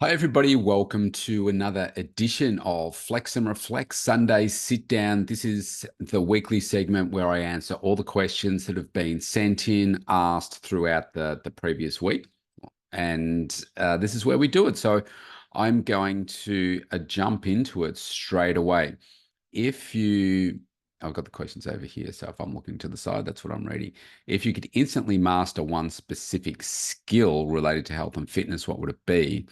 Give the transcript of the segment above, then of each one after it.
Hi, everybody. Welcome to another edition of Flex and Reflect Sunday Sit Down. This is the weekly segment where I answer all the questions that have been sent in, asked throughout the previous week. And this is where we do it. So I'm going to jump into it straight away. If you, I've got the questions over here. So if I'm looking to the side, that's what I'm reading. If you could instantly master one specific skill related to health and fitness, what would it be?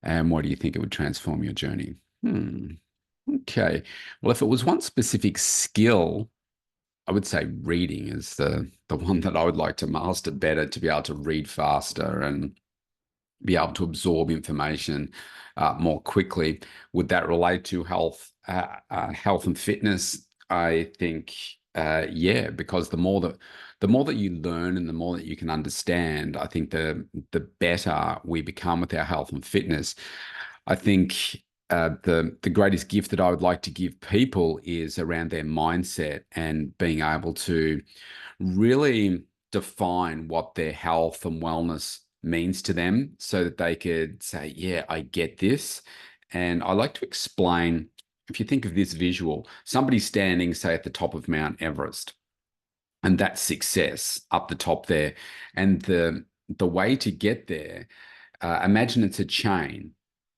And why do you think it would transform your journey? Okay. Well, if it was one specific skill, I would say reading is the one that I would like to master better, to be able to read faster and be able to absorb information more quickly. Would that relate to health and fitness? I think, yeah, because the more that you learn and the more that you can understand, I think the better we become with our health and fitness. I think the greatest gift that I would like to give people is around their mindset and being able to really define what their health and wellness means to them so that they could say, yeah, I get this. And I like to explain, if you think of this visual, somebody standing, say, at the top of Mount Everest, and that's success up the top there. And the way to get there, imagine it's a chain.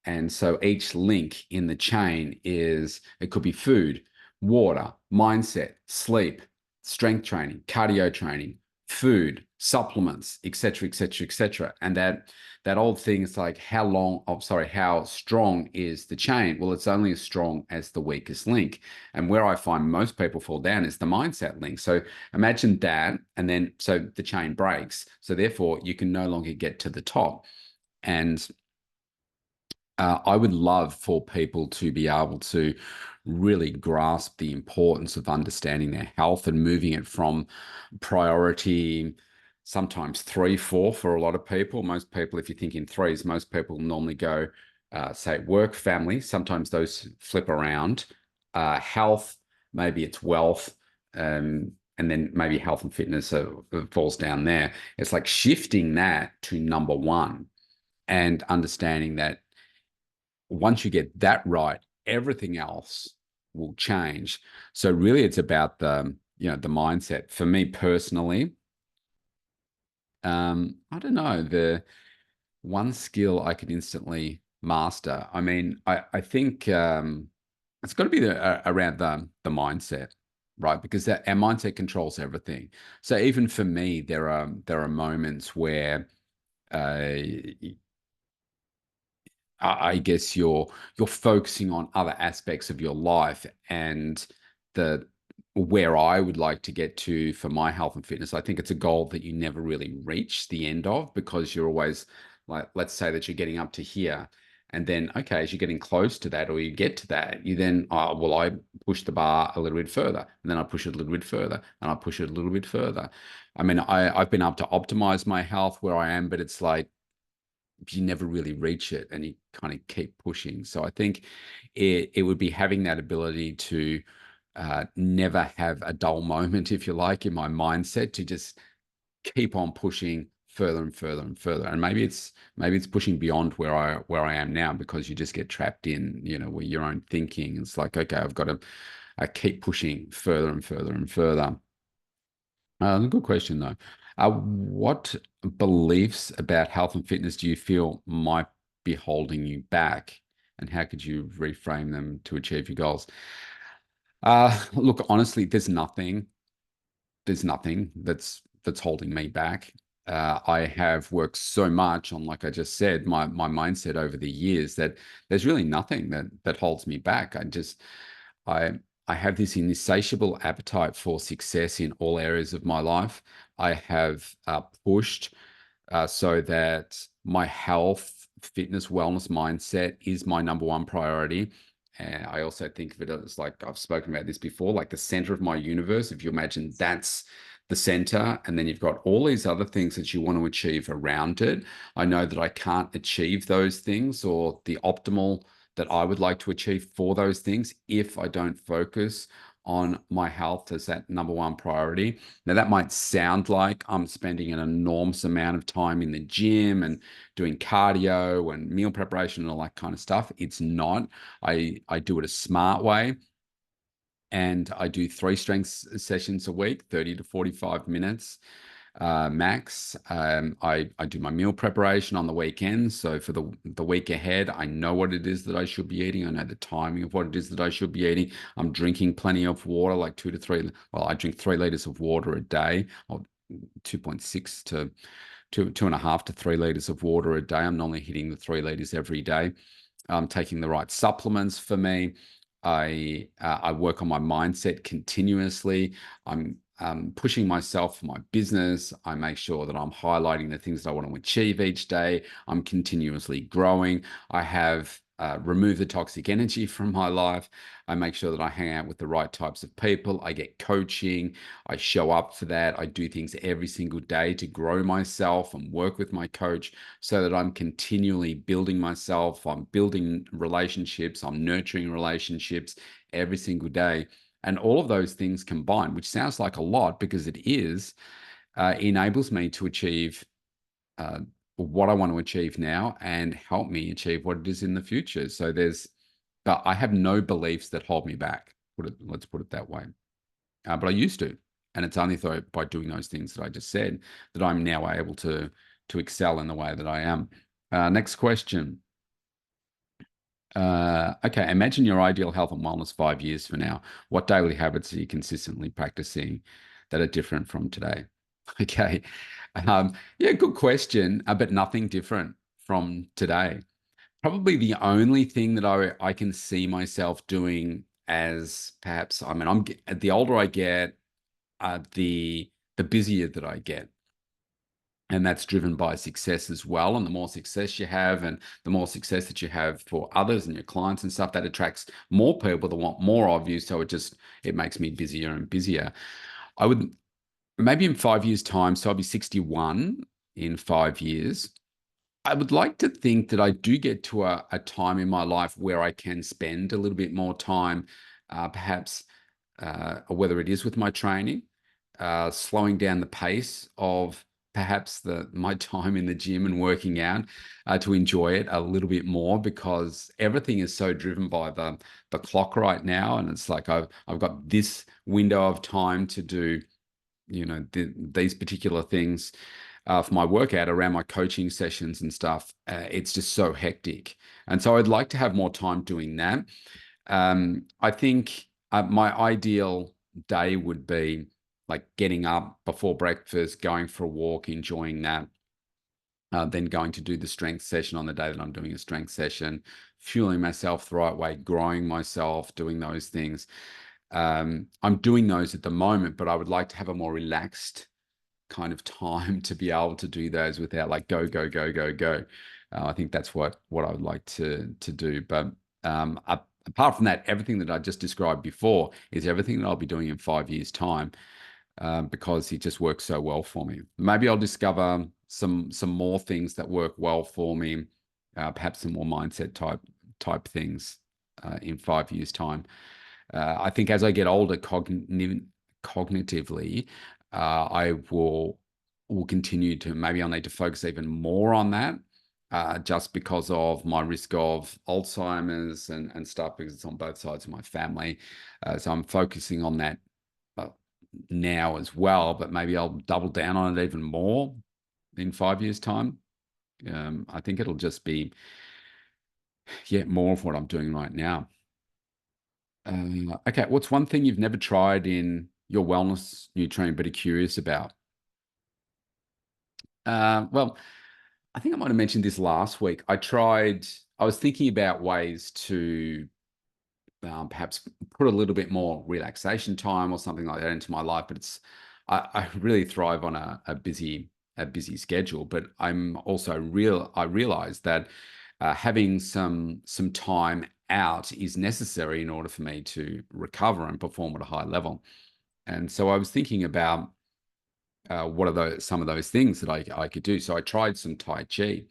And so each link in the chain is, it could be food, water, mindset, sleep, strength training, cardio training, food, supplements, etc., etc., etc. And that old thing is like, how strong is the chain? Well, it's only as strong as the weakest link. And where I find most people fall down is the mindset link. So imagine that, and then so the chain breaks. So therefore, you can no longer get to the top. And I would love for people to be able to really grasp the importance of understanding their health and moving it from priority, sometimes three, four for a lot of people. Most people, if you think in threes, most people normally go, say, work, family. Sometimes those flip around. Health, maybe it's wealth, and then maybe health and fitness falls down there. It's like shifting that to number one and understanding that once you get that right, everything else will change. So really it's about the mindset. For me personally, I don't know, the one skill I could instantly master. I mean, I think it's got to be around the mindset, right? Because our mindset controls everything. So even for me, there are moments where uh, I guess you're focusing on other aspects of your life, and the where I would like to get to for my health and fitness, I think it's a goal that you never really reach the end of, because you're always like, let's say that you're getting up to here, and then okay, as you're getting close to that or you get to that, you then, oh, well, I push the bar a little bit further, and then I push it a little bit further, and I push it a little bit further. I mean, I've been able to optimize my health where I am, but it's like you never really reach it and you kind of keep pushing. So I think it would be having that ability to never have a dull moment, if you like, in my mindset, to just keep on pushing further and further and further. And maybe it's pushing beyond where I am now, because you just get trapped in, where your own thinking. It's like, okay, I've got to keep pushing further and further and further. Good question, though. What beliefs about health and fitness do you feel might be holding you back, and how could you reframe them to achieve your goals? Look, honestly, there's nothing that's holding me back. I have worked so much on, like I just said, my mindset over the years, that there's really nothing that holds me back. I I have this insatiable appetite for success in all areas of my life. I have pushed so that my health, fitness, wellness mindset is my number one priority. And I also think of it as, like I've spoken about this before, like the center of my universe. If you imagine that's the center, and then you've got all these other things that you want to achieve around it. I know that I can't achieve those things, or the optimal that I would like to achieve for those things, if I don't focus on my health as that number one priority. Now, that might sound like I'm spending an enormous amount of time in the gym and doing cardio and meal preparation and all that kind of stuff. It's not. I do it a smart way. And I do 3 strength sessions a week, 30 to 45 minutes max. I do my meal preparation on the weekends. So for the week ahead, I know what it is that I should be eating. I know the timing of what it is that I should be eating. I'm drinking plenty of water, like 2 to 3. Well, I drink 3 liters of water a day, or 2.6 to 2.5 to 3 liters of water a day. I'm normally hitting the 3 liters every day. I'm taking the right supplements for me. I work on my mindset continuously. I'm pushing myself for my business. I make sure that I'm highlighting the things that I want to achieve each day. I'm continuously growing. I have removed the toxic energy from my life. I make sure that I hang out with the right types of people. I get coaching. I show up for that. I do things every single day to grow myself and work with my coach so that I'm continually building myself. I'm building relationships. I'm nurturing relationships every single day. And all of those things combined, which sounds like a lot because it is, enables me to achieve what I want to achieve now and help me achieve what it is in the future. So but I have no beliefs that hold me back. Let's put it that way. But I used to, and it's only by doing those things that I just said that I'm now able to excel in the way that I am. Next question. Okay, imagine your ideal health and wellness 5 years from now. What daily habits are you consistently practicing that are different from today? Okay. Yeah, good question, but nothing different from today. Probably the only thing that I can see myself doing as perhaps, I mean, the older I get, the busier that I get. And that's driven by success as well. And the more success you have, and the more success that you have for others and your clients and stuff, that attracts more people that want more of you. So it makes me busier and busier. I would maybe in 5 years' time, so I'll be 61 in 5 years. I would like to think that I do get to a time in my life where I can spend a little bit more time, perhaps, whether it is with my training, slowing down the pace of perhaps my time in the gym and working out, to enjoy it a little bit more, because everything is so driven by the clock right now, and it's like I've got this window of time to do, these particular things for my workout around my coaching sessions and stuff. It's just so hectic, and so I'd like to have more time doing that. I think my ideal day would be like getting up before breakfast, going for a walk, enjoying that, then going to do the strength session on the day that I'm doing a strength session, fueling myself the right way, growing myself, doing those things. I'm doing those at the moment, but I would like to have a more relaxed kind of time to be able to do those without like go, go, go, go, go. I think that's what I would like to do. But apart from that, everything that I just described before is everything that I'll be doing in 5 years' time, because it just works so well for me. Maybe I'll discover some more things that work well for me, perhaps some more mindset type things in 5 years' time. I think as I get older, cognitively, I will continue to, maybe I'll need to focus even more on that, just because of my risk of Alzheimer's and stuff, because it's on both sides of my family. So I'm focusing on that now as well, but maybe I'll double down on it even more in 5 years' time. I think it'll just be, more of what I'm doing right now. Okay, what's one thing you've never tried in your wellness nutrient but are curious about? Well, I think I might have mentioned this last week. I was thinking about ways to perhaps put a little bit more relaxation time or something like that into my life, but I really thrive on a busy schedule. But I realize that having some time out is necessary in order for me to recover and perform at a high level. And so I was thinking about what are some of those things that I could do. So I tried some Tai Chi,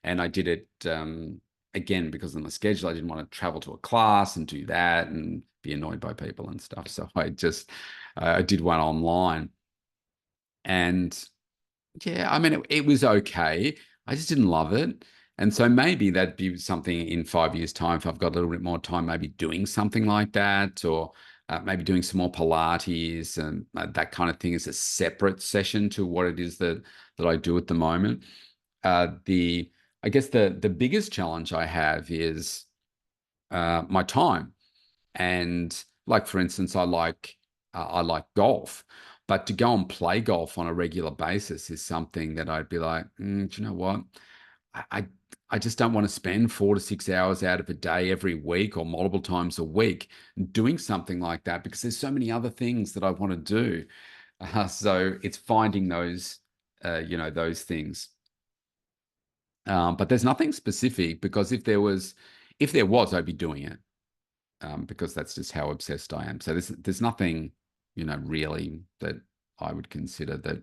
and I did it again, because of my schedule, I didn't want to travel to a class and do that and be annoyed by people and stuff. So I did one online. And yeah, I mean, it was okay. I just didn't love it. And so maybe that'd be something in 5 years' time, if I've got a little bit more time, maybe doing something like that, or maybe doing some more Pilates and that kind of thing as a separate session to what it is that I do at the moment. The I guess the biggest challenge I have is my time. And like, for instance, I like golf, but to go and play golf on a regular basis is something that I'd be like, do you know what? I, I I just don't want to spend 4 to 6 hours out of a day every week or multiple times a week doing something like that, because there's so many other things that I want to do. So it's finding those things. But there's nothing specific, because if there was, I'd be doing it, because that's just how obsessed I am. So there's nothing, really that I would consider that,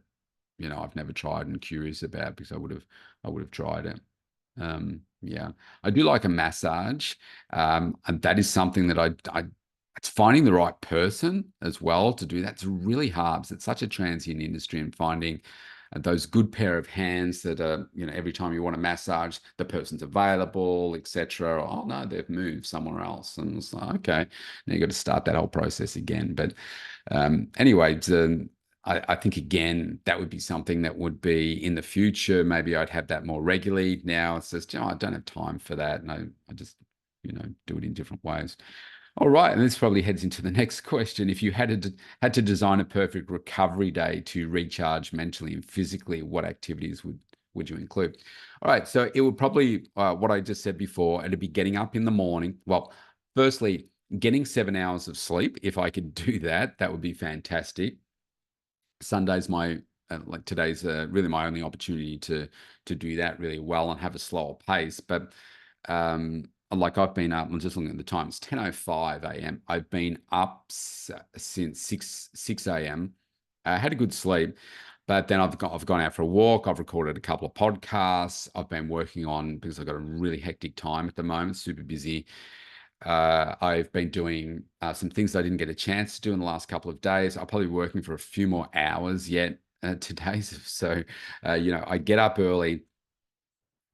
I've never tried and curious about, because I would have tried it. Yeah, I do like a massage, and that is something that it's finding the right person as well to do that. It's really hard, 'cause it's such a transient industry, and finding those good pair of hands that are, every time you want to massage, the person's available, etc. Oh no, they've moved somewhere else, and it's like, okay, now you got to start that whole process again. But anyway, I think again that would be something that would be in the future. Maybe I'd have that more regularly. Now it's just, I don't have time for that, and I just, do it in different ways. All right, and this probably heads into the next question. If you had to design a perfect recovery day to recharge mentally and physically, what activities would you include? All right, so it would probably, what I just said before, it'd be getting up in the morning. Well, firstly, getting 7 hours of sleep. If I could do that, that would be fantastic. Sunday's like today's really my only opportunity to do that really well and have a slower pace. But like I've been up, I'm just looking at the time, it's 10:05 a.m. I've been up since 6 a.m. I had a good sleep, but then I've gone out for a walk. I've recorded a couple of podcasts. I've been working on, because I've got a really hectic time at the moment, super busy. I've been doing some things I didn't get a chance to do in the last couple of days. I'll probably be working for a few more hours yet today. So, I get up early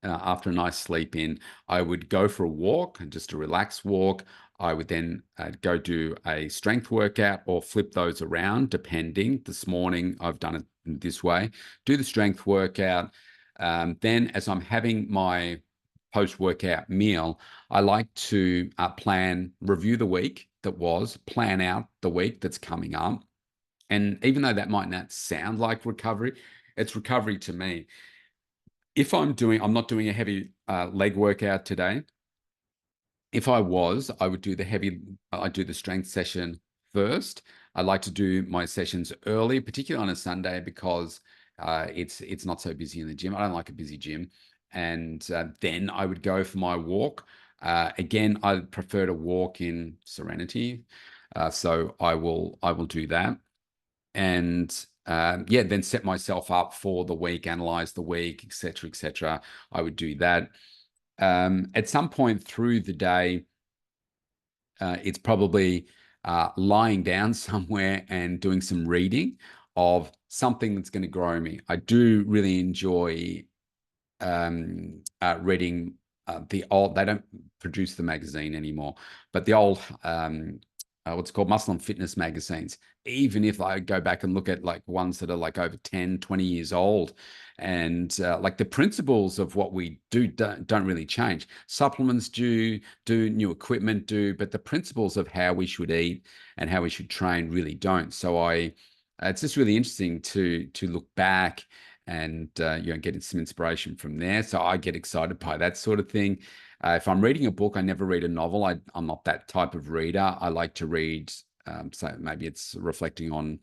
after a nice sleep in. I would go for a walk, just a relaxed walk. I would then go do a strength workout, or flip those around, depending. This morning, I've done it this way. Do the strength workout. Then, as I'm having my post-workout meal, I like to review the week that was, plan out the week that's coming up. And even though that might not sound like recovery, it's recovery to me. If I'm not doing a heavy leg workout today. If I was, I'd do the strength session first. I like to do my sessions early, particularly on a Sunday, because it's not so busy in the gym. I don't like a busy gym. And then I would go for my walk. Again, I prefer to walk in serenity. So I will do that. And yeah, then set myself up for the week, analyze the week, etc., etc. I would do that. At some point through the day, it's probably lying down somewhere and doing some reading of something that's going to grow me. I do really enjoy reading the old. They don't produce the magazine anymore, but the old what's called muscle and fitness magazines. Even if I go back and look at like ones that are like over 10, 20 years old, and like the principles of what we do don't really change. Supplements do, new equipment do, but the principles of how we should eat and how we should train really don't. So it's just really interesting to look back and getting some inspiration from there. So I get excited by that sort of thing. If I'm reading a book, I never read a novel. I'm not that type of reader. I like to read, so maybe it's reflecting on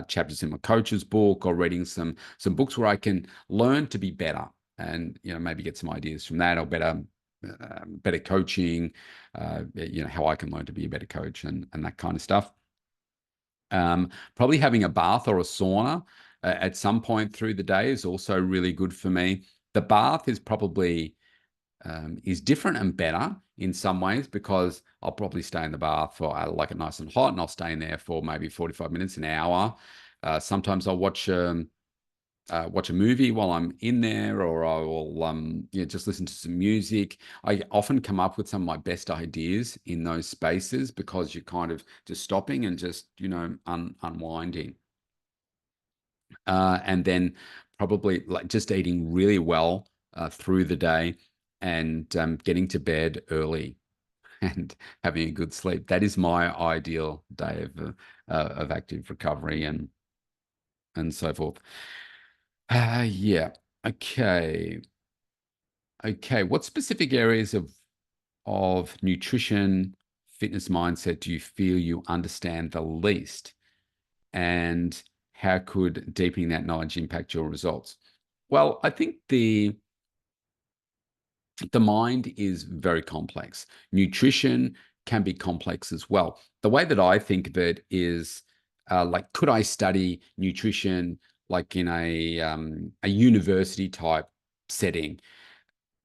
chapters in my coach's book, or reading some books where I can learn to be better, and maybe get some ideas from that, or better coaching, how I can learn to be a better coach, and that kind of stuff. Probably having a bath or a sauna at some point through the day is also really good for me. The bath is probably is different and better in some ways, because I'll probably stay in the bath for, I like it nice and hot, and I'll stay in there for maybe 45 minutes, an hour. Sometimes I'll watch a movie while I'm in there, or I will just listen to some music. I often come up with some of my best ideas in those spaces, because you're kind of just stopping and just unwinding. And then probably like just eating really well through the day, and getting to bed early and having a good sleep. That is my ideal day of active recovery and so forth. Yeah. Okay. Okay. What specific areas of nutrition, fitness mindset do you feel you understand the least? And how could deepening that knowledge impact your results? Well, I think the mind is very complex. Nutrition can be complex as well. The way that I think of it is like, could I study nutrition like in a university type setting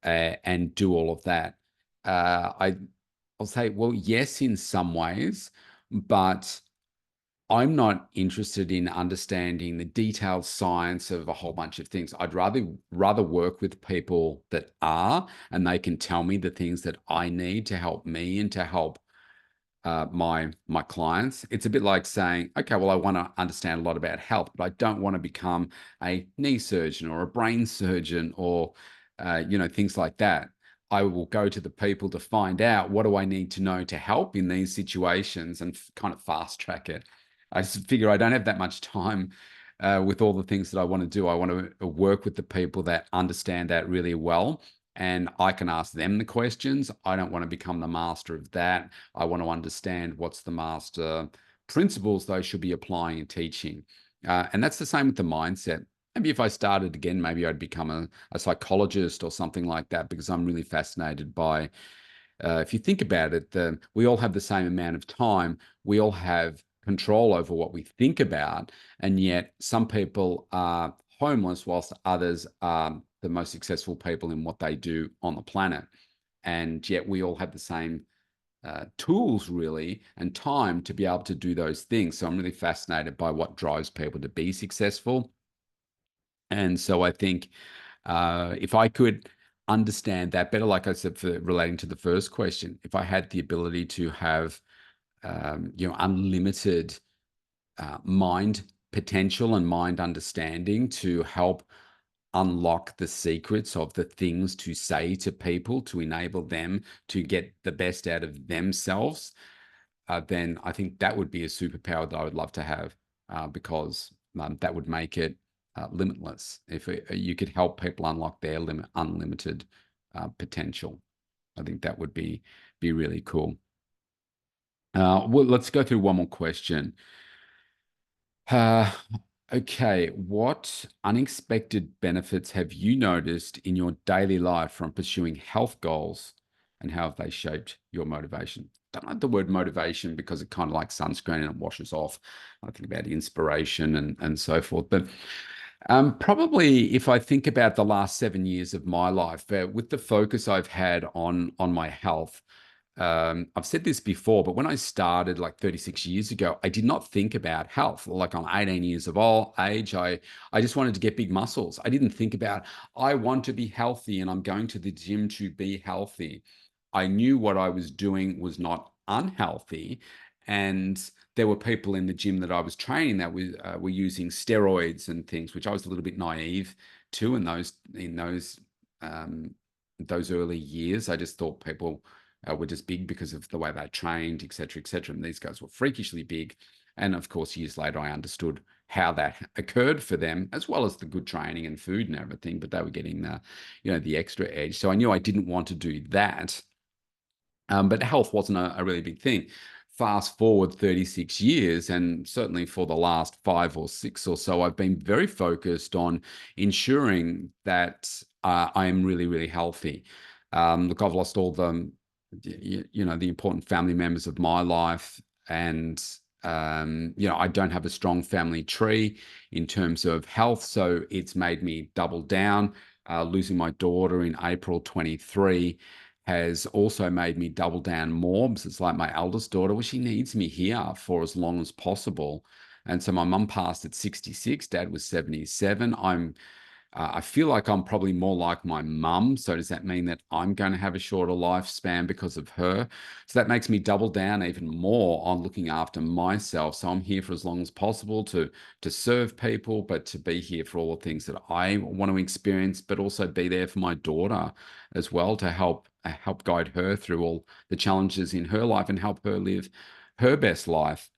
and do all of that? I'll say, well, yes, in some ways, but I'm not interested in understanding the detailed science of a whole bunch of things. I'd rather work with people that are, and they can tell me the things that I need to help me and to help my clients. It's a bit like saying, okay, well, I want to understand a lot about health, but I don't want to become a knee surgeon or a brain surgeon, or things like that. I will go to the people to find out, what do I need to know to help in these situations, and kind of fast track it. I figure I don't have that much time with all the things that I want to do. I want to work with the people that understand that really well, and I can ask them the questions. I don't want to become the master of that. I want to understand what's the master principles they should be applying and teaching. And that's the same with the mindset. Maybe if I started again, maybe I'd become a psychologist or something like that, because I'm really fascinated by, if you think about it, we all have the same amount of time. We all have control over what we think about. And yet some people are homeless, whilst others are the most successful people in what they do on the planet. And yet we all have the same tools, really, and time to be able to do those things. So I'm really fascinated by what drives people to be successful. And so I think if I could understand that better, like I said, for relating to the first question, if I had the ability to have unlimited mind potential and mind understanding to help unlock the secrets of the things to say to people to enable them to get the best out of themselves, then I think that would be a superpower that I would love to have, because that would make it limitless. If you could help people unlock their unlimited potential, I think that would be really cool. Well, let's go through one more question. Okay, what unexpected benefits have you noticed in your daily life from pursuing health goals, and how have they shaped your motivation? Don't like the word motivation, because it kind of like sunscreen and it washes off. I think about inspiration and so forth. But probably if I think about the last 7 years of my life, with the focus I've had on my health, I've said this before, but when I started like 36 years ago, I did not think about health. Like, I'm 18 years of age. I just wanted to get big muscles. I didn't think about, I want to be healthy and I'm going to the gym to be healthy. I knew what I was doing was not unhealthy. And there were people in the gym that I was training that were using steroids and things, which I was a little bit naive to in those early years. I just thought people were just big because of the way they trained, et cetera, and these guys were freakishly big. And of course, years later, I understood how that occurred for them, as well as the good training and food and everything. But they were getting the extra edge. So I knew I didn't want to do that. But health wasn't a really big thing. Fast forward 36 years, and certainly for the last 5 or 6 or so, I've been very focused on ensuring that I am really, really healthy. Look, I've lost all the important family members of my life, and I don't have a strong family tree in terms of health, so it's made me double down. losing my daughter in April 23 has also made me double down more, because it's like my eldest daughter, well, she needs me here for as long as possible. And so my mum passed at 66, dad was 77. I feel like I'm probably more like my mum. So does that mean that I'm going to have a shorter lifespan because of her? So that makes me double down even more on looking after myself. So I'm here for as long as possible to serve people, but to be here for all the things that I want to experience, but also be there for my daughter as well, to help guide her through all the challenges in her life and help her live her best life.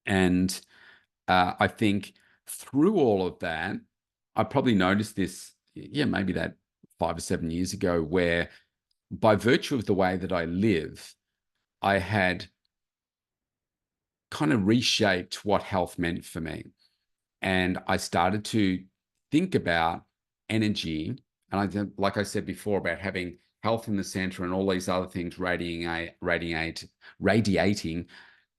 And I think through all of that, I probably noticed this, yeah, maybe that 5 or 7 years ago, where by virtue of the way that I live, I had kind of reshaped what health meant for me. And I started to think about energy. And like I said before, about having health in the center and all these other things radiating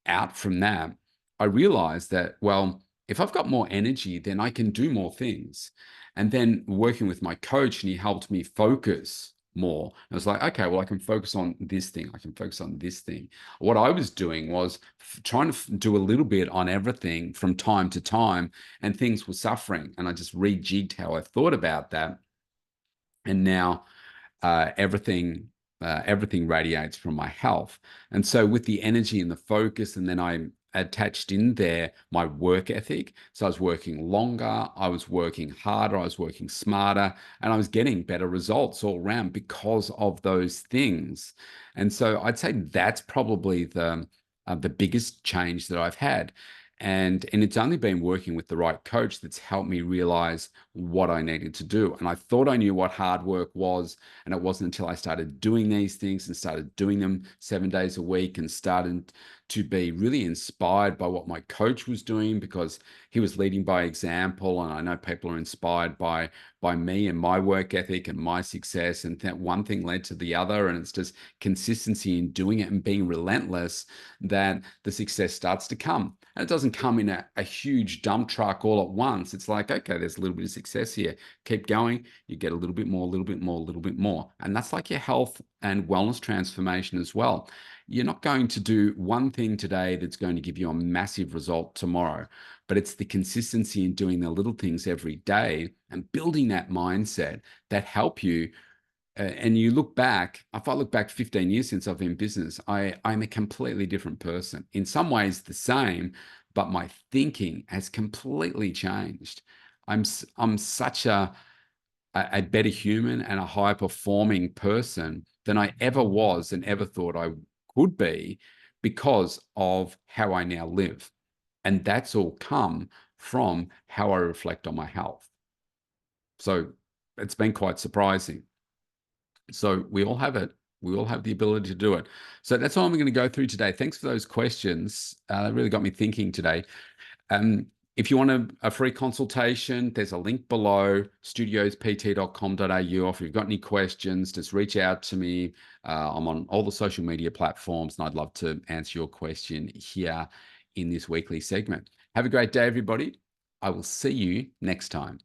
out from that, I realized that, well, if I've got more energy, then I can do more things. And then working with my coach, and he helped me focus more. I was like, okay, well, I can focus on this thing. I can focus on this thing. What I was doing was trying to do a little bit on everything from time to time, and things were suffering. And I just rejigged how I thought about that. And now everything radiates from my health. And so with the energy and the focus, and then I attached in there my work ethic. So I was working longer, I was working harder, I was working smarter, and I was getting better results all around because of those things. And so I'd say that's probably the biggest change that I've had. And it's only been working with the right coach that's helped me realize what I needed to do. And I thought I knew what hard work was, and it wasn't until I started doing these things and started doing them 7 days a week, and started to be really inspired by what my coach was doing, because he was leading by example. And I know people are inspired by me and my work ethic and my success, and that one thing led to the other. And it's just consistency in doing it and being relentless that the success starts to come. And it doesn't come in a huge dump truck all at once. It's like, okay, there's a little bit of success here. Keep going. You get a little bit more, a little bit more, a little bit more. And that's like your health and wellness transformation as well. You're not going to do one thing today that's going to give you a massive result tomorrow, but it's the consistency in doing the little things every day and building that mindset that help you. And you look back, if I look back 15 years since I've been in business, I'm a completely different person. In some ways the same, but my thinking has completely changed. I'm such a better human and a high performing person than I ever was and ever thought I could be, because of how I now live. And that's all come from how I reflect on my health. So it's been quite surprising. So we all have it. We all have the ability to do it. So that's all I'm going to go through today. Thanks for those questions. That really got me thinking today. If you want a free consultation, there's a link below, studiospt.com.au. Or if you've got any questions, just reach out to me. I'm on all the social media platforms, and I'd love to answer your question here in this weekly segment. Have a great day, everybody. I will see you next time.